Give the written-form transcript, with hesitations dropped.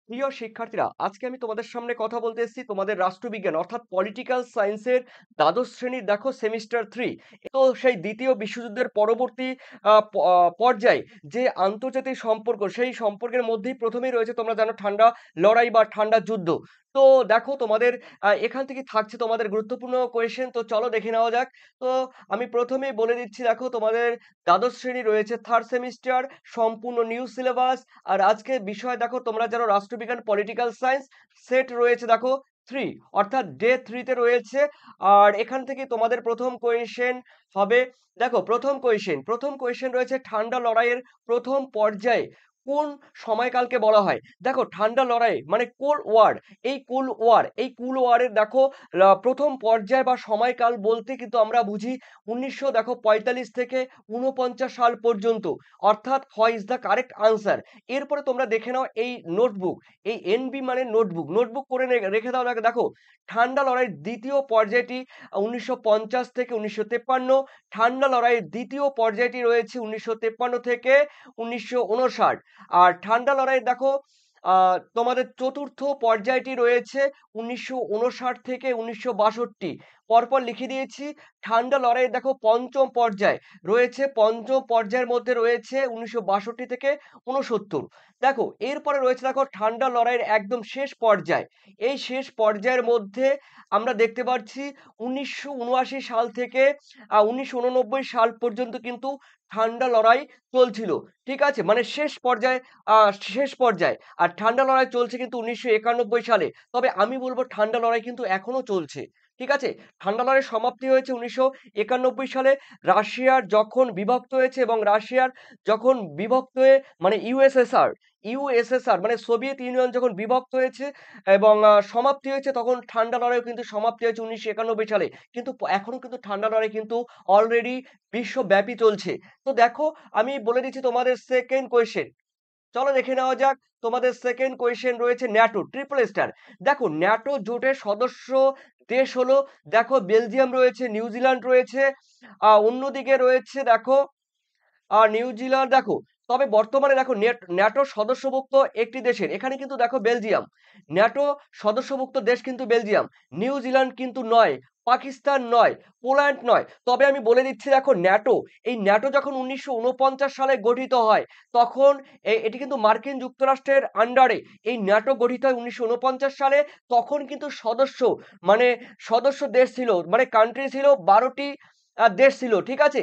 প্রিয় শিক্ষার্থীরা, আজকে আমি তোমাদের সামনে কথা বলতে এসেছি তোমাদের রাষ্ট্রবিজ্ঞান অর্থাৎ পলিটিক্যাল সায়েন্সের দ্বাদশ শ্রেণীর দেখো সেমিস্টার 3। তো সেই দ্বিতীয় বিশ্বযুদ্ধের পরবর্তী পর্যায়ে যে আন্তর্জাতিক সম্পর্ক, সেই সম্পর্কের মধ্যেই প্রথমেই রয়েছে তোমরা জানো ঠান্ডা লড়াই বা ঠান্ডা যুদ্ধ। তো দেখো তোমাদের এখান থেকে থাকছে তোমাদের গুরুত্বপূর্ণ কোয়েশ্চেন। তো চলো দেখে নেওয়া যাক। তো আমি প্রথমেই বলে দিচ্ছি, দেখো তোমাদের দ্বাদশ শ্রেণী রয়েছে থার্ড সেমিস্টার, সম্পূর্ণ নিউ সিলেবাস। আর আজকের বিষয় দেখো তোমরা যারা রাষ্ট্রবিজ্ঞান পলিটিক্যাল সায়েন্স সেট রয়েছে দেখো 3, অর্থাৎ ডে 3 তে রয়েছে। আর এখান থেকে তোমাদের প্রথম কোয়েশ্চেন হবে, দেখো প্রথম কোয়েশ্চেন রয়েছে ঠান্ডা লড়াইয়ের প্রথম পর্যায়ে কোন সময়কালকে বলা হয়। দেখো ঠান্ডা লড়াই মানে কোল্ড ওয়ার, এই কুল ওয়ারের দেখো প্রথম পর্যায় বা সময়কাল বলতে কিন্তু আমরা বুঝি 1945 থেকে 49 সাল পর্যন্ত, অর্থাৎ হয় ইজ দ্য কারেক্ট আনসার। এরপরে তোমরা দেখে নাও এই নোটবুক, এই এনবি মানে নোটবুক করে রেখে দাও। দেখো ঠান্ডা লড়াইয়ের দ্বিতীয় পর্যায়টি 1950 থেকে 1953, ঠান্ডা লড়াইয়ের দ্বিতীয় পর্যায়টি রয়েছে 1953 থেকে 1959। আর ঠান্ডা লড়াই দেখো তোমাদের চতুর্থ পর্যায়টি রয়েছে 1959 থেকে 1962। পরপর লিখে দিয়েছি। ঠান্ডা লড়াই দেখো পঞ্চম পর্যায়ের মধ্যে রয়েছে 1962 থেকে 69। দেখো এরপরে রয়েছে দেখো ঠান্ডা লড়াইয়ের একদম শেষ পর্যায়। এই শেষ পর্যায়ের মধ্যে আমরা দেখতে পাচ্ছি 1979 সাল থেকে 1989 সাল পর্যন্ত কিন্তু ঠান্ডা লড়াই চলছিল। ঠিক আছে, মানে শেষ পর্যায়ে। আর ঠান্ডা লড়াই চলছে কিন্তু 1991 সালে। তবে আমি বলবো ঠান্ডা লড়াই কিন্তু এখনো চলছে। ঠিক আছে, ঠান্ডা লড়াইয়ের সমাপ্তি হয়েছে 1991 সালে। রাশিয়ার যখন বিভক্ত হয়েছে এবং রাশিয়ার যখন বিভক্ত হয়ে মানে ইউএসএসআর মানে সোভিয়েত ইউনিয়ন যখন বিভক্ত হয়েছে এবং সমাপ্তি হয়েছে, তখন ঠান্ডা লড়াইও কিন্তু সমাপ্তি হয়েছে 1991 সালে। কিন্তু এখনো কিন্তু ঠান্ডা লড়াই কিন্তু অলরেডি বিশ্বব্যাপী চলছে। তো দেখো আমি বলে দিচ্ছি তোমাদের সেকেন্ড কোয়েশ্চেন। চলো দেখে নেওয়া যাক। তোমাদের সেকেন্ড কোয়েশ্চেন রয়েছে ন্যাটো ট্রিপল স্টার। দেখো ন্যাটো জোটের সদস্য দেশ হলো, দেখো বেলজিয়াম রয়েছে, নিউজিল্যান্ড রয়েছে, অন্যদিকে রয়েছে দেখো নিউজিল্যান্ড। দেখো তবে বর্তমানে দেখো ন্যাটো সদস্যভুক্ত একটি দেশের, এখানে কিন্তু দেখো বেলজিয়াম। ন্যাটো সদস্যভুক্ত দেশ কিন্তু বেলজিয়াম, নিউজিল্যান্ড কিন্তু নয়, পাকিস্তান নয়, পোল্যান্ড নয়। তবে আমি বলে দিচ্ছি, দেখো এই ন্যাটো যখন 1949 সালে গঠিত হয়, তখন এটি কিন্তু মার্কিন যুক্তরাষ্ট্রের আন্ডারে এই ন্যাটো গঠিত হয় 1949 সালে। তখন কিন্তু মানে সদস্য দেশ ছিল, মানে কান্ট্রি ছিল 12টি দেশ ছিল। ঠিক আছে,